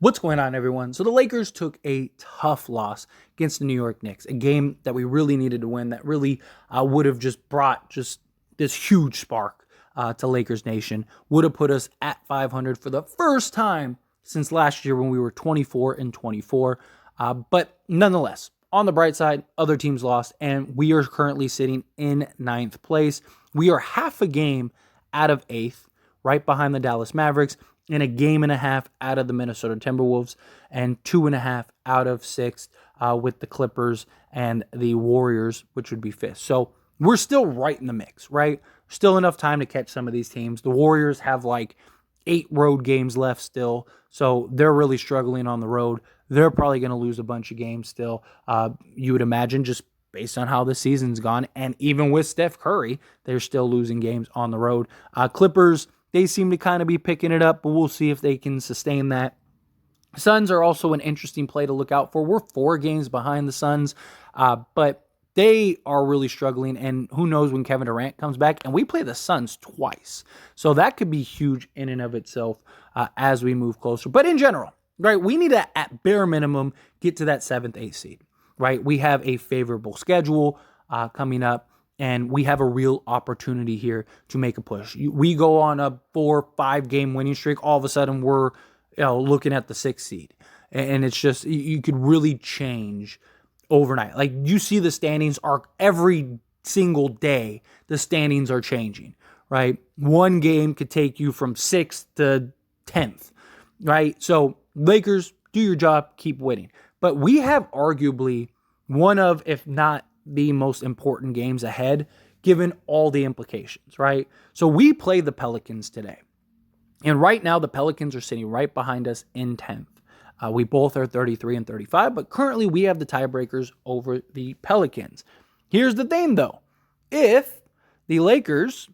What's going on, everyone? So the Lakers took a tough loss against the New York Knicks, a game that we really needed to win, that really would have just brought just this huge spark to Lakers Nation, would have put us at 500 for the first time since last year when we were 24-24. But nonetheless, on the bright side, other teams lost, and we are currently sitting in ninth place. We are half a game out of eighth, right behind the Dallas Mavericks, and a game and a half out of the Minnesota Timberwolves, and 2.5 out of sixth with the Clippers and the Warriors, which would be fifth. So we're still right in the mix, right? Still enough time to catch some of these teams. The Warriors have like 8 road games left still, so they're really struggling on the road. They're probably going to lose a bunch of games still, you would imagine, just based on how the season's gone. And even with Steph Curry, they're still losing games on the road. Clippers, they seem to kind of be picking it up, but we'll see if they can sustain that. Suns are also an interesting play to look out for. We're 4 games behind the Suns, but they are really struggling, and who knows when Kevin Durant comes back. And we play the Suns twice, so that could be huge in and of itself as we move closer. But in general, right, we need to, at bare minimum, get to that 7th, 8th seed, right? We have a favorable schedule coming up, and we have a real opportunity here to make a push. We go on a 4-5 game winning streak, all of a sudden we're looking at the 6th seed. And it's just, you could really change overnight. Like, you see the standings are every single day, the standings are changing, right? One game could take you from 6th to 10th, right? So Lakers, do your job, keep winning. But we have arguably one of, if not the most important games ahead, given all the implications, right? So we play the Pelicans today. And right now, the Pelicans are sitting right behind us in 10th. We both are 33 and 35, but currently we have the tiebreakers over the Pelicans. Here's the thing, though. If the Lakers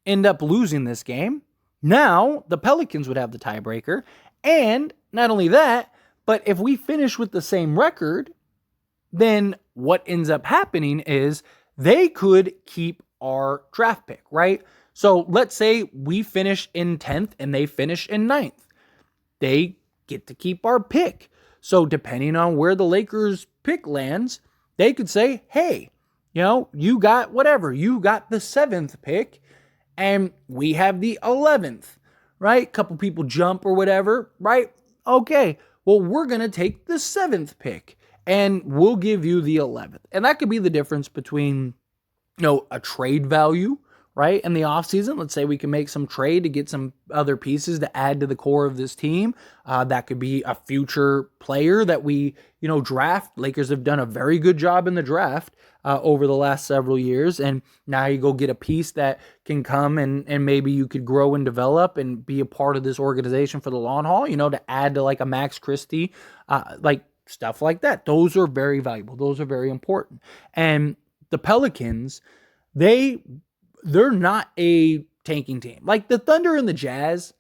end up losing this game, now the Pelicans would have the tiebreaker. And not only that, but if we finish with the same record, then what ends up happening is they could keep our draft pick, right? So let's say we finish in 10th and they finish in 9th. They get to keep our pick. So depending on where the Lakers pick lands, they could say, hey, you got whatever. You got the 7th pick and we have the 11th, right? Couple people jump or whatever, right? Okay, well, we're going to take the 7th pick and we'll give you the 11th. And that could be the difference between, a trade value, right? In the offseason, let's say we can make some trade to get some other pieces to add to the core of this team. That could be a future player that we, draft. Lakers have done a very good job in the draft over the last several years. And now you go get a piece that can come and maybe you could grow and develop and be a part of this organization for the long haul, to add to like a Max Christie, stuff like that. Those are very valuable. Those are very important. And the Pelicans, they're not a tanking team. Like the Thunder and the Jazz,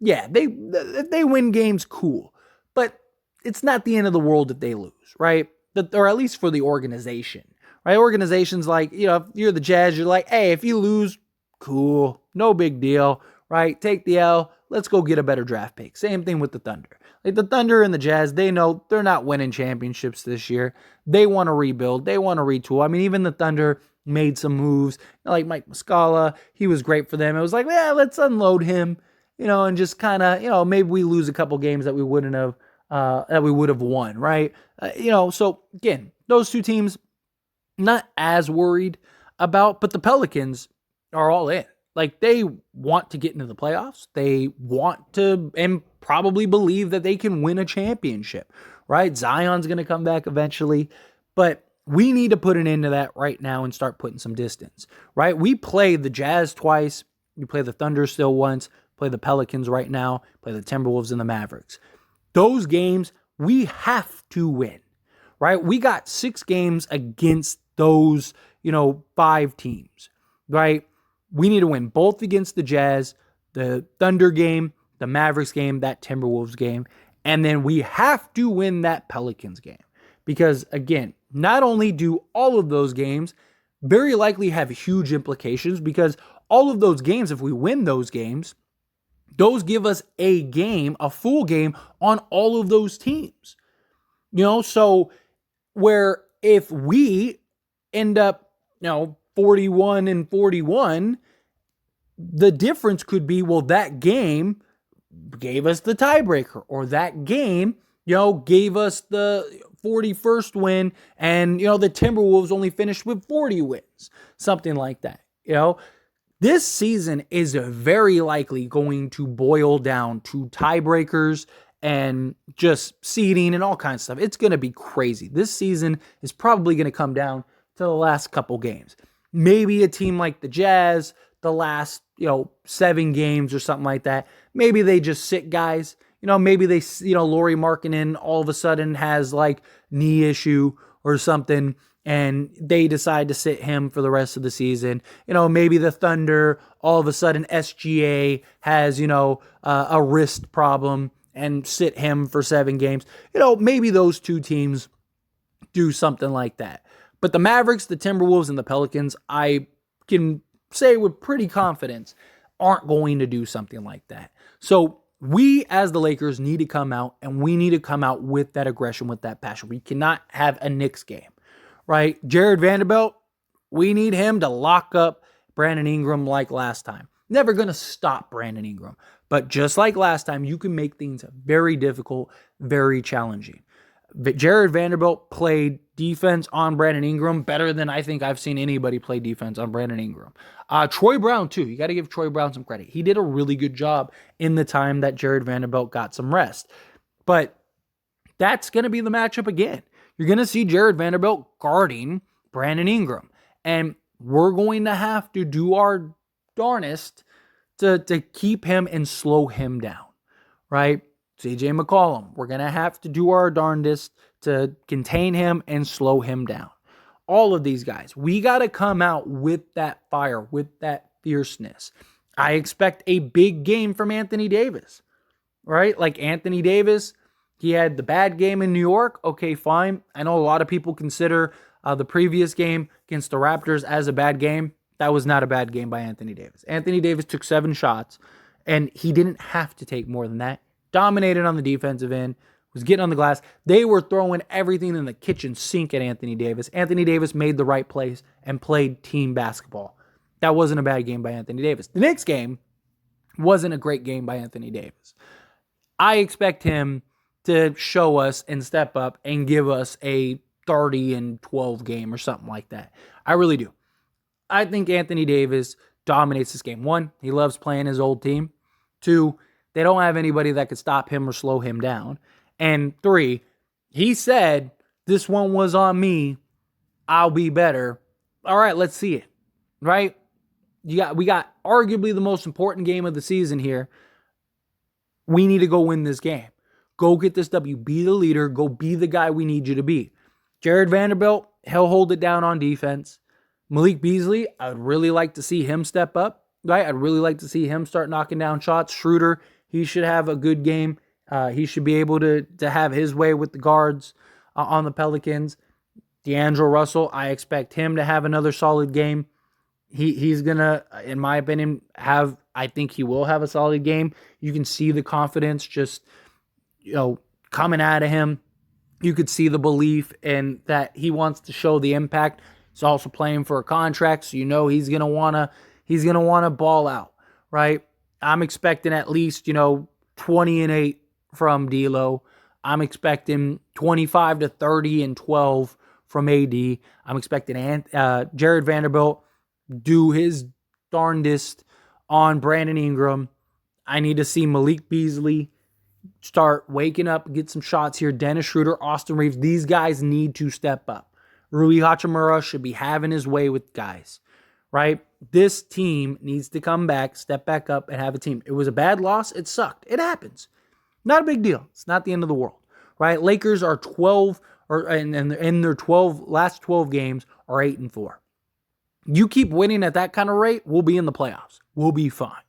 yeah, if they win games, cool. But it's not the end of the world if they lose, right? Or at least for the organization, right? Organizations like, if you're the Jazz, you're like, hey, if you lose, cool, no big deal, right? Take the L. Let's go get a better draft pick. Same thing with the Thunder. Like the Thunder and the Jazz, they know they're not winning championships this year. They want to rebuild. They want to retool. I mean, even the Thunder made some moves, like Mike Muscala. He was great for them. It was like, yeah, let's unload him, and just kind of, maybe we lose a couple games that we wouldn't have, that we would have won, right? So again, those two teams, not as worried about, but the Pelicans are all in. Like, they want to get into the playoffs. They want to, and probably believe that they can win a championship, right? Zion's going to come back eventually, but we need to put an end to that right now and start putting some distance, right? We play the Jazz twice. We play the Thunder still once, play the Pelicans right now, play the Timberwolves and the Mavericks. Those games, we have to win, right? We got 6 games against those, 5 teams, right? We need to win both against the Jazz, the Thunder game, the Mavericks game, that Timberwolves game, and then we have to win that Pelicans game. Because, again, not only do all of those games very likely have huge implications, because all of those games, if we win those games, Those give us a game, a full game on all of those teams. So where if we end up, 41-41, the difference could be, well, that game gave us the tiebreaker, or that game, gave us the 41st win, and, the Timberwolves only finished with 40 wins, something like that. This season is very likely going to boil down to tiebreakers and just seeding and all kinds of stuff. It's going to be crazy. This season is probably going to come down to the last couple games. Maybe a team like the Jazz, the last, 7 games or something like that. Maybe they just sit guys. Maybe they, Lauri Markkanen all of a sudden has like knee issue or something, and they decide to sit him for the rest of the season. Maybe the Thunder, all of a sudden SGA has, a wrist problem and sit him for 7 games. Maybe those 2 teams do something like that. But the Mavericks, the Timberwolves, and the Pelicans, I can say with pretty confidence, aren't going to do something like that. So we as the Lakers need to come out, and we need to come out with that aggression, with that passion. We cannot have a Knicks game, right? Jarred Vanderbilt, we need him to lock up Brandon Ingram like last time. Never going to stop Brandon Ingram. But just like last time, you can make things very difficult, very challenging. Jarred Vanderbilt played defense on Brandon Ingram better than I think I've seen anybody play defense on Brandon Ingram. Troy Brown, too. You got to give Troy Brown some credit. He did a really good job in the time that Jarred Vanderbilt got some rest. But that's going to be the matchup again. You're going to see Jarred Vanderbilt guarding Brandon Ingram. And we're going to have to do our darnest to keep him and slow him down, right? CJ McCollum, we're going to have to do our darndest to contain him and slow him down. All of these guys, we got to come out with that fire, with that fierceness. I expect a big game from Anthony Davis, right? Like Anthony Davis, he had the bad game in New York. Okay, fine. I know a lot of people consider the previous game against the Raptors as a bad game. That was not a bad game by Anthony Davis. Anthony Davis took 7 shots, and he didn't have to take more than that. Dominated on the defensive end, was getting on the glass. They were throwing everything in the kitchen sink at Anthony Davis. Anthony Davis made the right plays and played team basketball. That wasn't a bad game by Anthony Davis. The next game wasn't a great game by Anthony Davis. I expect him to show us and step up and give us a 30-12 game or something like that. I really do. I think Anthony Davis dominates this game. 1, he loves playing his old team. 2, they don't have anybody that could stop him or slow him down. And 3, he said, this one was on me. I'll be better. All right, let's see it. Right? We got arguably the most important game of the season here. We need to go win this game. Go get this W. Be the leader. Go be the guy we need you to be. Jarred Vanderbilt, he'll hold it down on defense. Malik Beasley, I'd really like to see him step up. Right? I'd really like to see him start knocking down shots. Schroeder, he should have a good game. He should be able to have his way with the guards on the Pelicans. D'Angelo Russell, I expect him to have another solid game. He's going to, in my opinion, I think he will have a solid game. You can see the confidence just, coming out of him. You could see the belief in that he wants to show the impact. He's also playing for a contract, so he's going to want to ball out, right? I'm expecting at least, 20-8 from D'Lo. I'm expecting 25 to 30 and 12 from AD. I'm expecting Jarred Vanderbilt do his darndest on Brandon Ingram. I need to see Malik Beasley start waking up, get some shots here. Dennis Schroeder, Austin Reeves, these guys need to step up. Rui Hachimura should be having his way with guys, right? This team needs to come back, step back up, and have a team. It was a bad loss. It sucked. It happens. Not a big deal. It's not the end of the world, right? Lakers are 12, and in their last 12 games are 8-4. You keep winning at that kind of rate, we'll be in the playoffs. We'll be fine,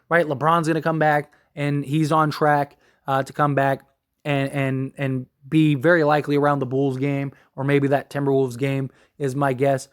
right? LeBron's going to come back, and he's on track to come back and be very likely around the Bulls game, or maybe that Timberwolves game is my guess.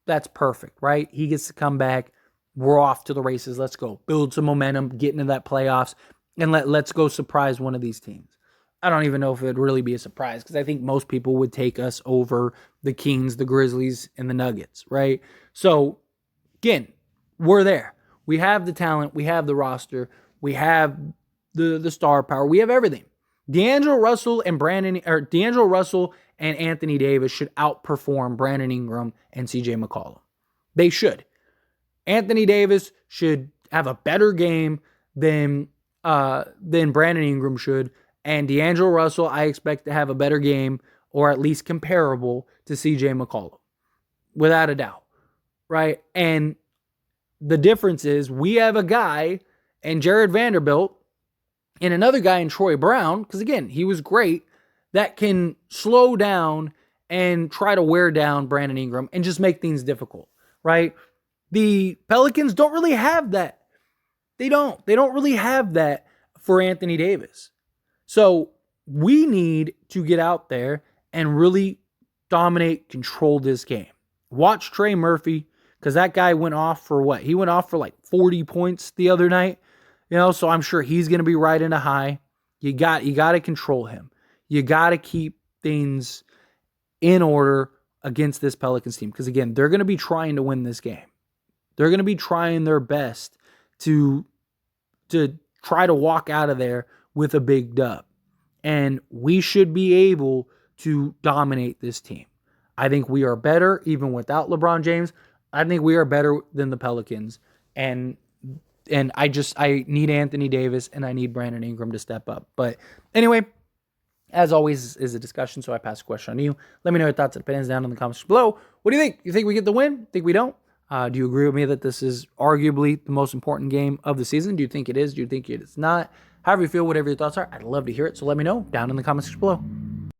That's perfect, right? He gets to come back. we're off to the races. Let's go. Build some momentum, get into that playoffs, and let's go surprise one of these teams. I don't even know if it would really be a surprise because I think most people would take us over the Kings, the Grizzlies, and the Nuggets, right? So, again, we're there. We have the talent. We have the roster. We have the star power. We have everything. D'Angelo Russell and Anthony Davis should outperform Brandon Ingram and CJ McCollum. They should. Anthony Davis should have a better game than Brandon Ingram should. And D'Angelo Russell, I expect to have a better game or at least comparable to CJ McCollum. Without a doubt. Right? And the difference is we have a guy in Jarred Vanderbilt and another guy in Troy Brown, because again, he was great, that can slow down and try to wear down Brandon Ingram and just make things difficult, right? The Pelicans don't really have that. They don't really have that for Anthony Davis. So we need to get out there and really dominate, control this game. Watch Trey Murphy, because that guy went off for what? He went off for like 40 points the other night. So I'm sure he's going to be riding a high. You got to control him. You got to keep things in order against this Pelicans team. Because again, they're going to be trying to win this game. They're going to be trying their best to try to walk out of there with a big dub. And we should be able to dominate this team. I think we are better even without LeBron James. I think we are better than the Pelicans. And I need Anthony Davis and I need Brandon Ingram to step up. But anyway, as always, is a discussion, so I pass the question on to you. Let me know your thoughts and opinions down in the comments below. What do you think? You think we get the win? Think we don't? Do you agree with me that this is arguably the most important game of the season? Do you think it is? Do you think it is not? However you feel, whatever your thoughts are, I'd love to hear it. So let me know down in the comments below.